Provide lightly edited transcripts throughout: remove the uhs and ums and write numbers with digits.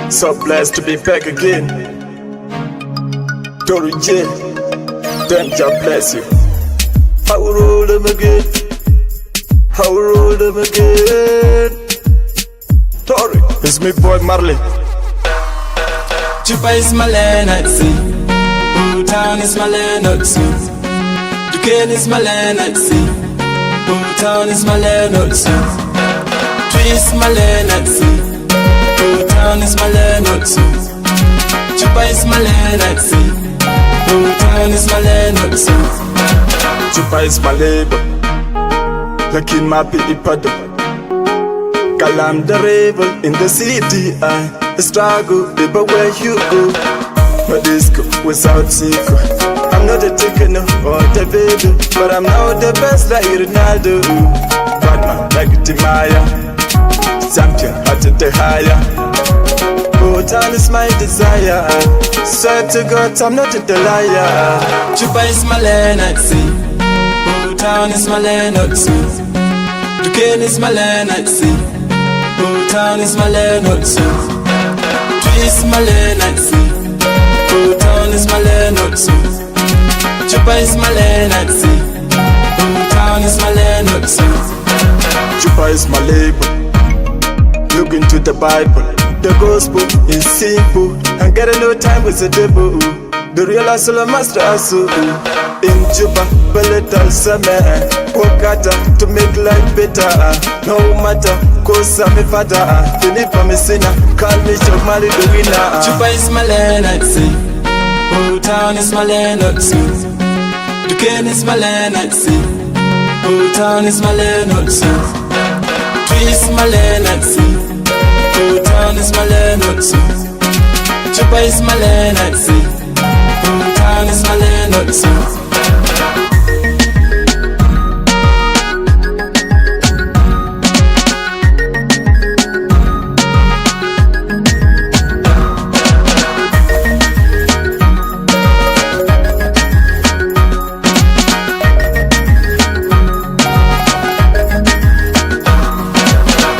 So blessed to be back again. Tory J, then God bless you. I will roll them again. I will roll them again. Tory, it's me boy Marley. Chupa is my land at sea. Town is my land at sea. Duquesne is my land at sea. Town is my land at sea. Tree is my land at sea. Town is my land at sea. Chupa is my land at sea. Town is my land at sea. Chupa is my labor. Lakin mapi ipado. Kalam the rebel in the city. I struggle, but where you go? My disco without secret. I'm not a taker or the baby, but I'm now the best like Ronaldo. Batman like Timaya, champion at the higher. Oh, time is my desire. Swear to God, I'm not a liar. Chupa is my land at sea. Town is my land at sea. Duquesne is my land at sea. Town is my land at sea. Tree is my land at sea. Town is my land at sea. Chupa is my land at sea. Town is my land at sea. Chupa is my label. Look into the Bible. The gospel is simple. And getting no time with the devil. The real hustle master hustle. In Juba, Beleta, Summer, Wakata to make life better. No matter, cause I'm a father. Philip, I'm a sinner. Call me Chokmali the winner. Chupa is my land at sea. Town is my land at sea. Duquesne is my land at sea. Town is my land at sea. Tree is my land at sea. Town is my land at sea. Chupa is my land at sea. Town is my land at sea.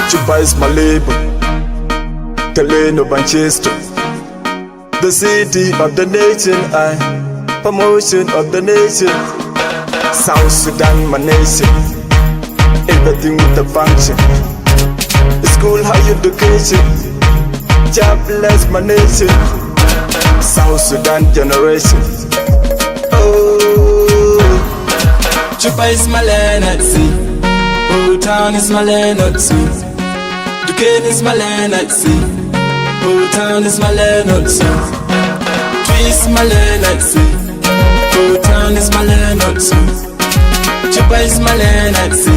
Chupa is my label, the lane of Manchester, the city of the nation, promotion of the nation. South Sudan, my nation, everything with the function. School, higher education, job bless my nation. South Sudan generation. Oh, Chupa is my land at sea. Town is my land at sea. Duquesne is my land at sea. Town is my land at sea. Tree is my land at sea. Town is my land at sea. Chupa is my land at sea.